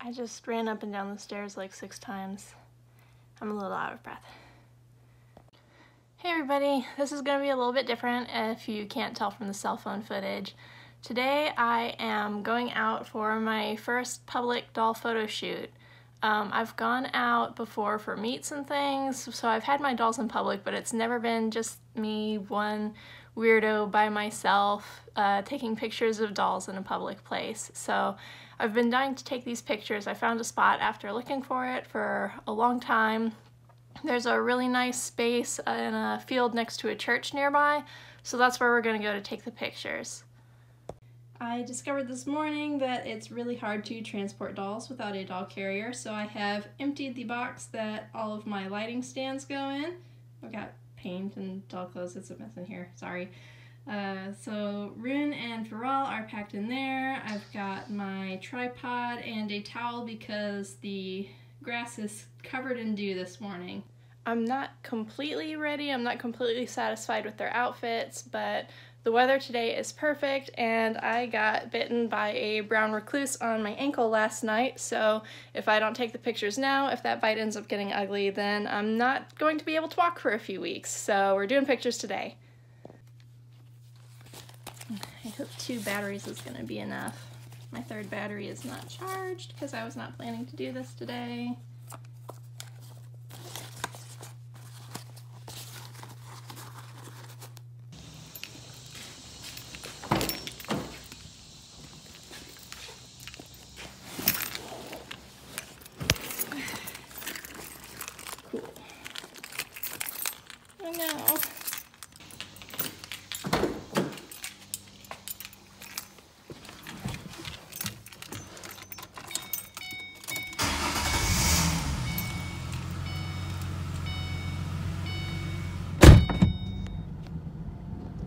I just ran up and down the stairs like 6 times. I'm a little out of breath. Hey everybody, this is going to be a little bit different if you can't tell from the cell phone footage. Today I am going out for my first public doll photo shoot. I've gone out before for meets and things, so I've had my dolls in public, but it's never been just me, one weirdo by myself, taking pictures of dolls in a public place. So I've been dying to take these pictures. I found a spot after looking for it for a long time. There's a really nice space in a field next to a church nearby, so that's where we're going to go to take the pictures. I discovered this morning that it's really hard to transport dolls without a doll carrier, so I have emptied the box that all of my lighting stands go in. I've got paint and doll clothes, it's a mess in here, sorry. So Rune and Pharrell are packed in there. I've got my tripod and a towel because the grass is covered in dew this morning. I'm not completely ready, I'm not completely satisfied with their outfits, but the weather today is perfect, and I got bitten by a brown recluse on my ankle last night, so if I don't take the pictures now, if that bite ends up getting ugly, then I'm not going to be able to walk for a few weeks, so we're doing pictures today. I hope 2 batteries is going to be enough. My 3rd battery is not charged because I was not planning to do this today. I know.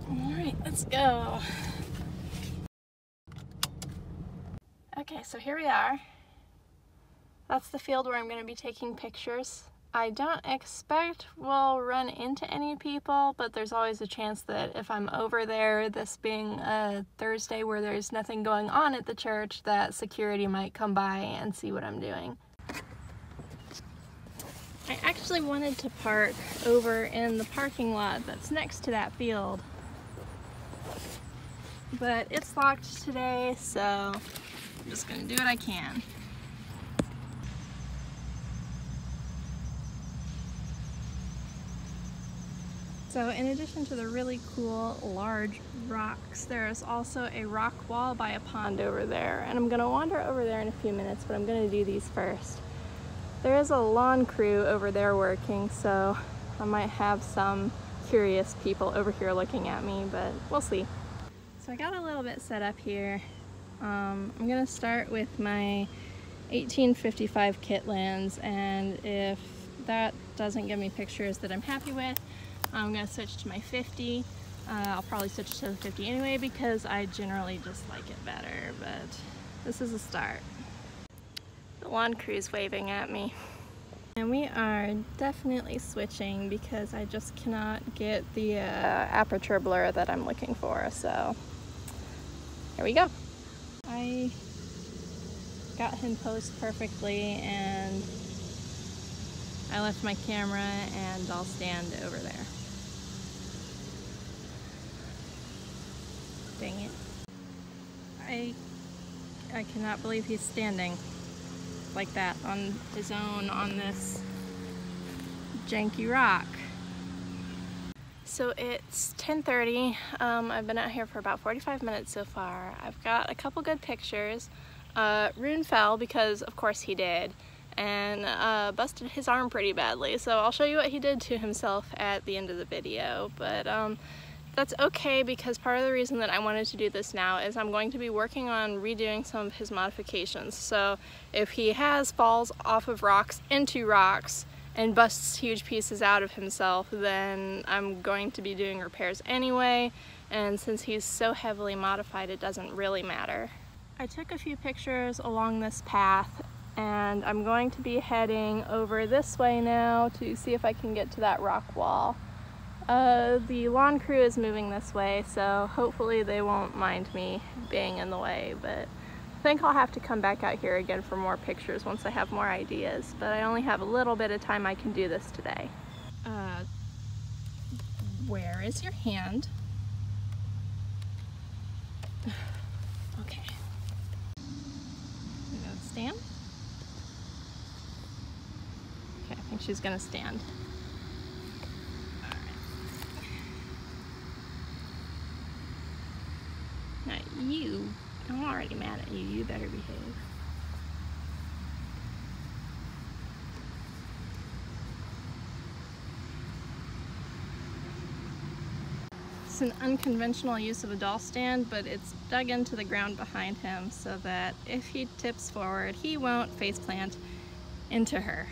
Alright, let's go. Okay, so here we are. That's the field where I'm going to be taking pictures. I don't expect we'll run into any people, but there's always a chance that if I'm over there, this being a Thursday where there's nothing going on at the church, that security might come by and see what I'm doing. I actually wanted to park over in the parking lot that's next to that field, but it's locked today, so I'm just gonna do what I can. So in addition to the really cool large rocks, there's also a rock wall by a pond over there, and I'm gonna wander over there in a few minutes, but I'm gonna do these first. There is a lawn crew over there working, so I might have some curious people over here looking at me, but we'll see. So I got a little bit set up here. I'm gonna start with my 1855 kit lens, and if that doesn't give me pictures that I'm happy with, I'm going to switch to my 50. I'll probably switch to the 50 anyway because I generally just like it better, but this is a start. The lawn crew's waving at me. And we are definitely switching because I just cannot get the aperture blur that I'm looking for, so here we go. I got him posed perfectly, and I left my camera and I'll stand over there. Dang it. I cannot believe he's standing like that on his own on this janky rock. So it's 10:30. I've been out here for about 45 minutes so far. I've got a couple good pictures. Rune fell because of course he did, and busted his arm pretty badly, so I'll show you what he did to himself at the end of the video, but that's okay because part of the reason that I wanted to do this now is I'm going to be working on redoing some of his modifications. So if he falls off of rocks into rocks and busts huge pieces out of himself, then I'm going to be doing repairs anyway, and since he's so heavily modified, it doesn't really matter. I took a few pictures along this path, and I'm going to be heading over this way now to see if I can get to that rock wall. The lawn crew is moving this way, so hopefully they won't mind me being in the way, but I think I'll have to come back out here again for more pictures once I have more ideas, but I only have a little bit of time I can do this today. Where is your hand? Okay. You gonna stand? Okay, I think she's gonna stand. Alright. Now you, I'm already mad at you, you better behave. It's an unconventional use of a doll stand, but it's dug into the ground behind him so that if he tips forward, he won't face plant into her.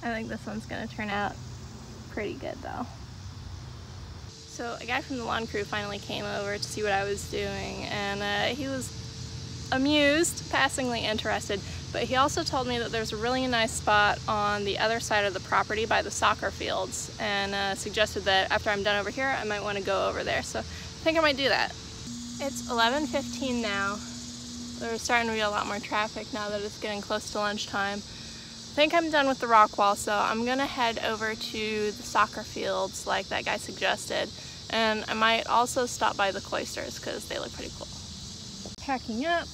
I think this one's gonna turn out pretty good though. So a guy from the lawn crew finally came over to see what I was doing, and he was amused, passingly interested, but he also told me that there's a really nice spot on the other side of the property by the soccer fields, and suggested that after I'm done over here I might want to go over there, so I think I might do that. It's 11:15 now. There's starting to be a lot more traffic now that it's getting close to lunchtime. I think I'm done with the rock wall, so I'm gonna head over to the soccer fields like that guy suggested, and I might also stop by the cloisters because they look pretty cool. Packing up.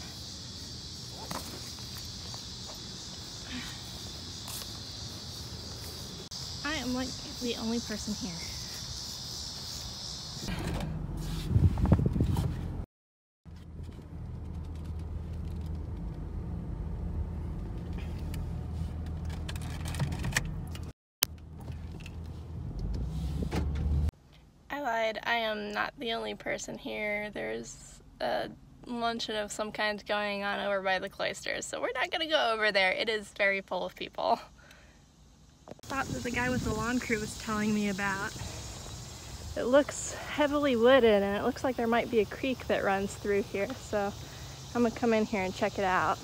I am like the only person here. I lied, I am not the only person here. There's a luncheon of some kind going on over by the cloisters, so we're not gonna go over there. It is very full of people. Spot that the guy with the lawn crew was telling me about. It looks heavily wooded, and it looks like there might be a creek that runs through here, so I'm gonna come in here and check it out.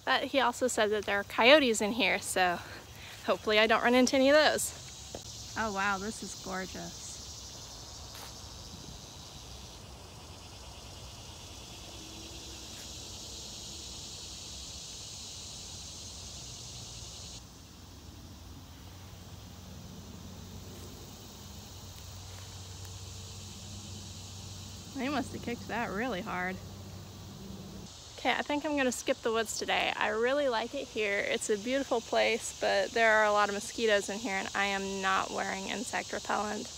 But he also said that there are coyotes in here, so hopefully I don't run into any of those. Oh wow, this is gorgeous. They must have kicked that really hard. Okay, I think I'm gonna skip the woods today. I really like it here. It's a beautiful place, but there are a lot of mosquitoes in here and I am not wearing insect repellent.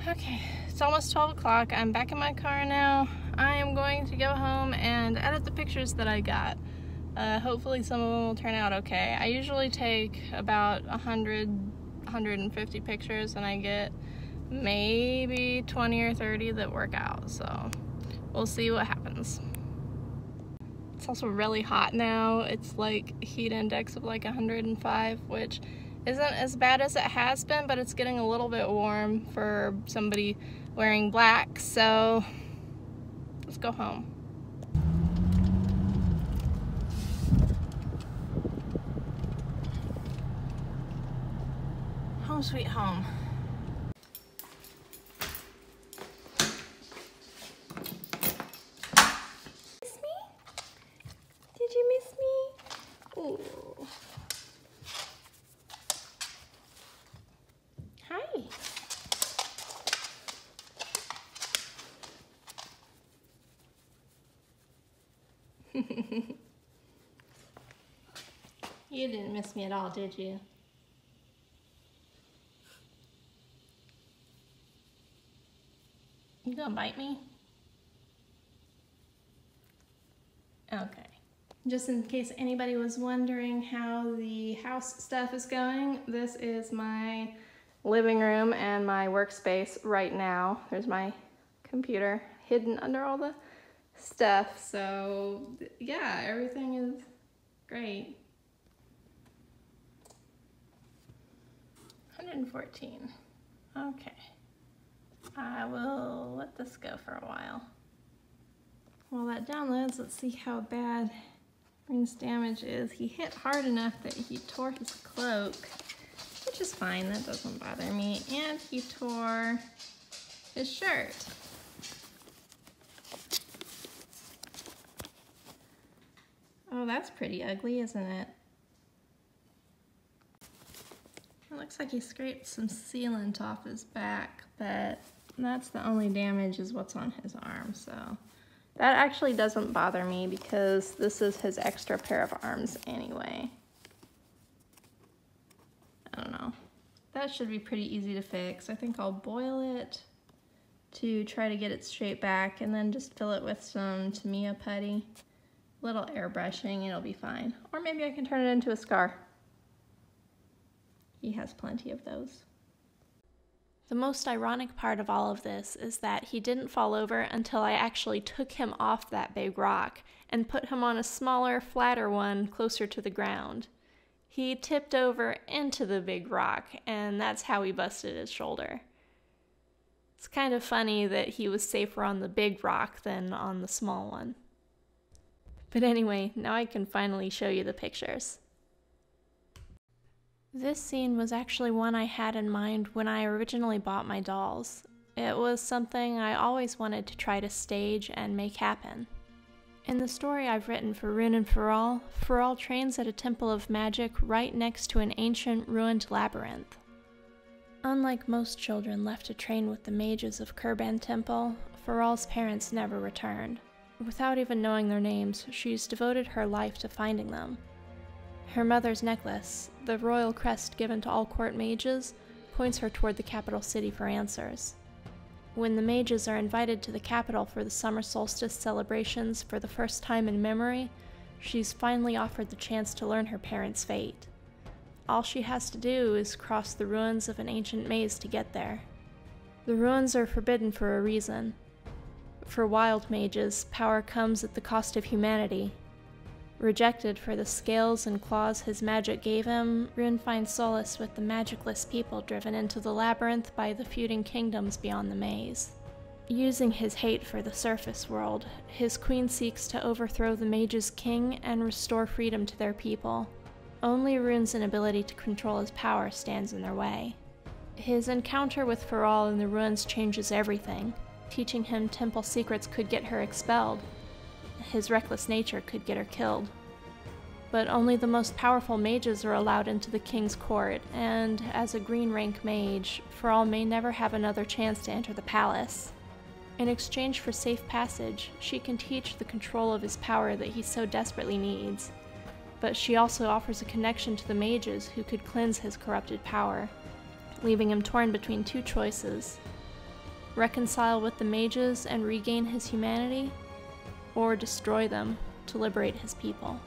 Okay, it's almost 12 o'clock. I'm back in my car now. I am going to go home and edit the pictures that I got. Hopefully some of them will turn out okay. I usually take about 150 pictures and I get maybe 20 or 30 that work out, so we'll see what happens. It's also really hot now. It's like heat index of like 105, which isn't as bad as it has been, but it's getting a little bit warm for somebody wearing black, so let's go home. Home sweet home. Did you miss me? Ooh. Hi. You didn't miss me at all, did you? You gonna bite me? Okay. Just in case anybody was wondering how the house stuff is going, this is my living room and my workspace right now. There's my computer hidden under all the stuff. So yeah, everything is great. 114. Okay. I will let this go for a while. While that downloads, let's see how bad Rune's damage is. He hit hard enough that he tore his cloak, which is fine, that doesn't bother me. And he tore his shirt. Oh, that's pretty ugly, isn't it? It looks like he scraped some sealant off his back, but that's the only damage is what's on his arm, so that actually doesn't bother me because this is his extra pair of arms anyway. I don't know. That should be pretty easy to fix. I think I'll boil it to try to get its shape back and then just fill it with some Tamiya putty. Little airbrushing, it'll be fine. Or maybe I can turn it into a scar. He has plenty of those. The most ironic part of all of this is that he didn't fall over until I actually took him off that big rock and put him on a smaller, flatter one closer to the ground. He tipped over into the big rock, and that's how he busted his shoulder. It's kind of funny that he was safer on the big rock than on the small one. But anyway, now I can finally show you the pictures. This scene was actually one I had in mind when I originally bought my dolls. It was something I always wanted to try to stage and make happen. In the story I've written for Rune and Faral, Faral trains at a temple of magic right next to an ancient ruined labyrinth. Unlike most children left to train with the mages of Kurban Temple, Faral's parents never returned. Without even knowing their names, she's devoted her life to finding them. Her mother's necklace, the royal crest given to all court mages, points her toward the capital city for answers. When the mages are invited to the capital for the summer solstice celebrations for the first time in memory, she's finally offered the chance to learn her parents' fate. All she has to do is cross the ruins of an ancient maze to get there. The ruins are forbidden for a reason. For wild mages, power comes at the cost of humanity. Rejected for the scales and claws his magic gave him, Rune finds solace with the magicless people driven into the labyrinth by the feuding kingdoms beyond the maze. Using his hate for the surface world, his queen seeks to overthrow the mage's king and restore freedom to their people. Only Rune's inability to control his power stands in their way. His encounter with Faral in the ruins changes everything. Teaching him temple secrets could get her expelled. His reckless nature could get her killed. But only the most powerful mages are allowed into the king's court, and as a green rank mage, Faral may never have another chance to enter the palace. In exchange for safe passage, she can teach the control of his power that he so desperately needs. But she also offers a connection to the mages who could cleanse his corrupted power, leaving him torn between two choices: reconcile with the mages and regain his humanity, or destroy them to liberate his people.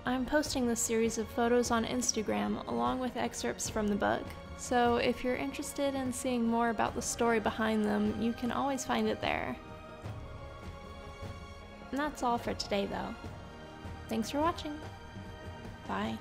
I'm posting this series of photos on Instagram along with excerpts from the book, so if you're interested in seeing more about the story behind them, you can always find it there. And that's all for today though. Thanks for watching. Bye.